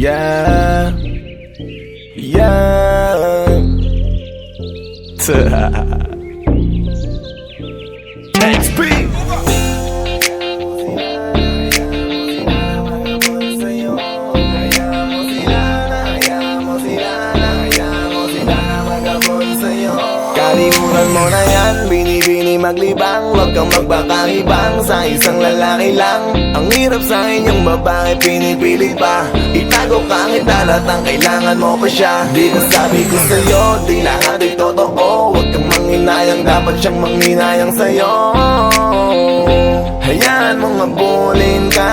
Yeah, yeah. XP. Kalimutan mo na yan, binibini maglibang. Huwag kang magbakahibang sa isang lalaki lang. Ang hirap sa inyong babae, pinipilit pa. Itago kahit halatang kailangan mo pa siya. Di na sabi ko sa'yo, di lahat ay totoo. Huwag kang manghinayang, dapat siyang manghinayang sa'yo. Hayaan mong abulin ka,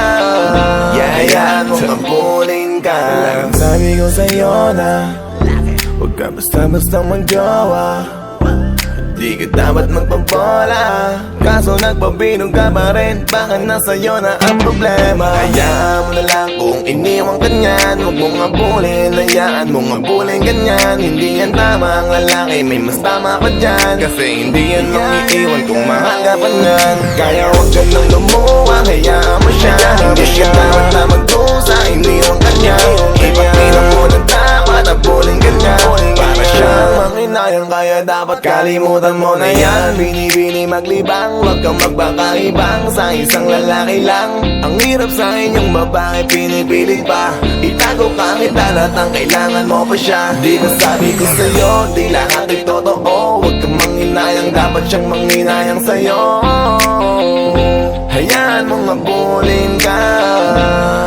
hayaan mong abulin ka. Sabi ko sa'yo na huwag ka basta-basta magjowa. Di ka dapat magpabola, kaso nagpabinog ka pa rin. Baka nasa'yo na ang problema. Hayaan mo na lang kung iniwan ka niyan. Huwag mong abulin, hayaan mong abulin ganyan. Hindi yan tama, ang lalaki may mas tama pa dyan. Kasi hindi yan mangiiwan kung mahal ka pa niyan. Kaya huwag ka nang lumuwang, hayaan mo siya. Hindi siya dapat na magdusa, iniwan ka niya. Ipagpinang mo ng dapat abulin ganyan. Para siya manghinayang, kaya dapat kalimutan mo na yan. Binibini maglibang, huwag kang magbakahibang sa isang lalaki lang. Ang hirap sa inyong babae, pinipilit pa. Itago kahit halatang kailangan mo pa siya. Di ba sabi ko sa'yo, di lahat ay totoo. Huwag kang manghinayang, dapat siyang manghinayang sa'yo. Hayaan mong abulin ka,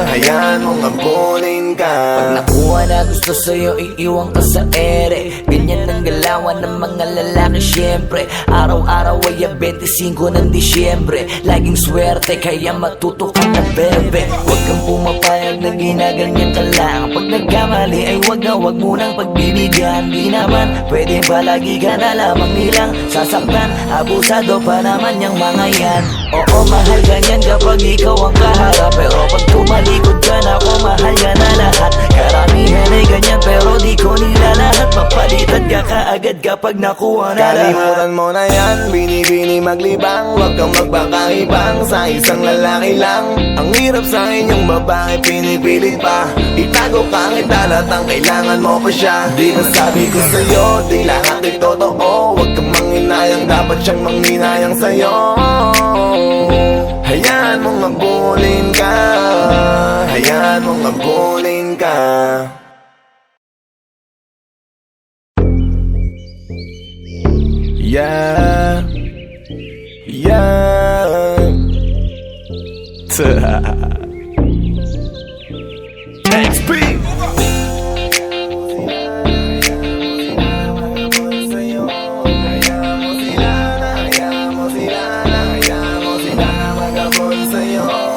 hayaan mong abulin ka. Pag nakuha na gusto sa'yo, iiwan ka sa ere. Ganyan ang galawan ng mga lalaki syempre. Araw-araw ay 25 ng Disyembre. Laging swerte kaya matuto ka na bebe. Huwag kang pumapayag na ginaganyan ka lang. Pag nagkamali ay wag mo nang pagbibigyan. Di naman pwede palagi ka na lamang nilang sasaktan. Abusado pa naman yung mga yan. Oo, mahal ganyan kapag ikaw ang kaharap. Pero pag tumalikod ka na ako, mahal ka na lahat. Karamihan ay ganyan pero di ko nila lahat. Papalitan ka kaagad kapag nakuha na lahat. Kalimutan mo na yan, binibini maglibang. Huwag kang magbakahibang sa isang lalaki lang. Ang hirap sa inyong babae, pinipilit pa. Itago kahit halatang kailangan mo pa siya. Di ba sabi ko sa'yo, di lahat ay totoo. Huwag kang manghinayang, dapat siyang manghinayang sa'yo. Hayaan mong abulin ka, hayaan mong abulin ka. Yeah, yeah. XP.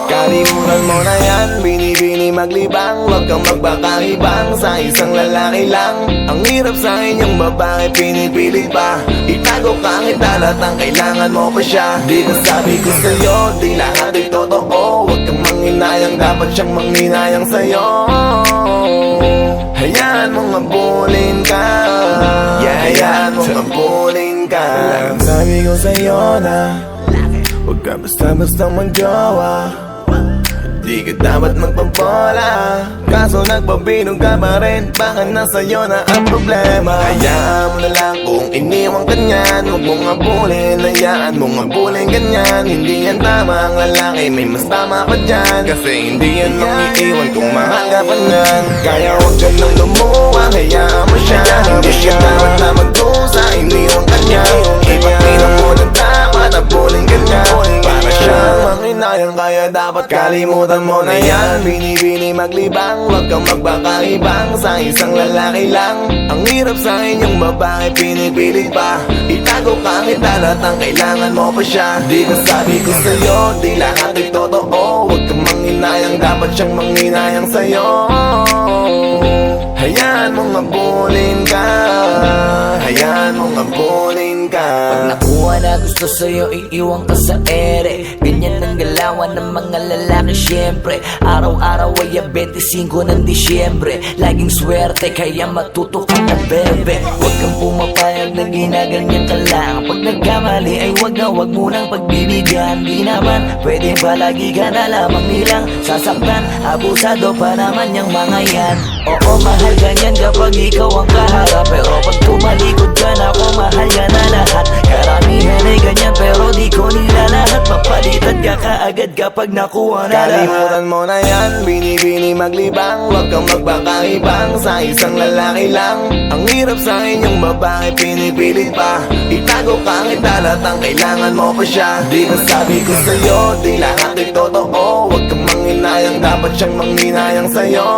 Kalimutan mo na yan, binibini maglibang. Huwag kang magbakahibang sa isang lalaki lang. Ang hirap sa inyong babae, pinipilit pa. Itago kahit halatang kailangan mo pa siya. Di ba sabi ko sa'yo, di lahat ay totoo. Huwag kang manghinayang, dapat siyang manghinayang sa'yo. Hayaan mong abulin ka, hayaan mong abulin ka. Sabi ko sa'yo na huwag ka basta-basta magjowa. Di ka dapat magpabola, kaso nagpabinog ka pa rin. Baka nasa'yo na ang problema. Hayaan mo na lang kung iniwan ka niyan. Huwag mong abulin, hayaan mong abulin ganyan. Hindi yan tama, ang lalaki may mas tama pa dyan. Kasi hindi yan mangiiwan kung mahal ka pa niyan. Kaya huwag ka nang lumuwang, hayaan mo siya. Hindi siya dapat na magdusa, iniwan ka niya. Ipagpinang mo ng dapat abulin ganyan. Para siya manghinayang, kaya dapat kalimutan mo na yan. Binibini maglibang, huwag kang magbakahibang sa isang lalaki lang. Ang hirap sa inyong babae, pinipilit pa. Itago kahit halatang kailangan mo pa siya. Di ba sabi ko sa'yo, di lahat ay totoo. Huwag kang manghinayang, dapat siyang manghinayang sa'yo. Hayaan mong abulin ka, hayaan mong abulin ka. Pag nakuha na gusto sa'yo, iiwan ka sa ere. Ganyan ang galawan ng mga lalaki syempre. Araw-araw ay 25 ng Disyembre. Laging swerte kaya matuto ka na bebe. Huwag kang pumapayag na ginaganyan ka lang. Pag nagkamali ay wag mo nang pagbibigyan. Di naman pwede ba lagi ka na lamang nilang sasaktan. Abusado pa naman yung mga yan. Oo, mahal ganyan kapag ikaw ang kaharap. Pero pag tumalikod ka na ako, mahal ka na lahat. Karamihan ay ganyan pero di ko nila lahat. Papalitan ka kaagad kapag nakuha na lahat. Kalimutan mo na yan, binibini maglibang. Huwag kang magpakaibang sa isang lalaki lang. Ang hirap sa inyong babae, pinipilit pa. Itago ka ang italatang kailangan mo pa siya. Di ba sabi ko sa'yo, di lahat ay totoo. Huwag kang manghinayang, dapat siyang manghinayang sa'yo.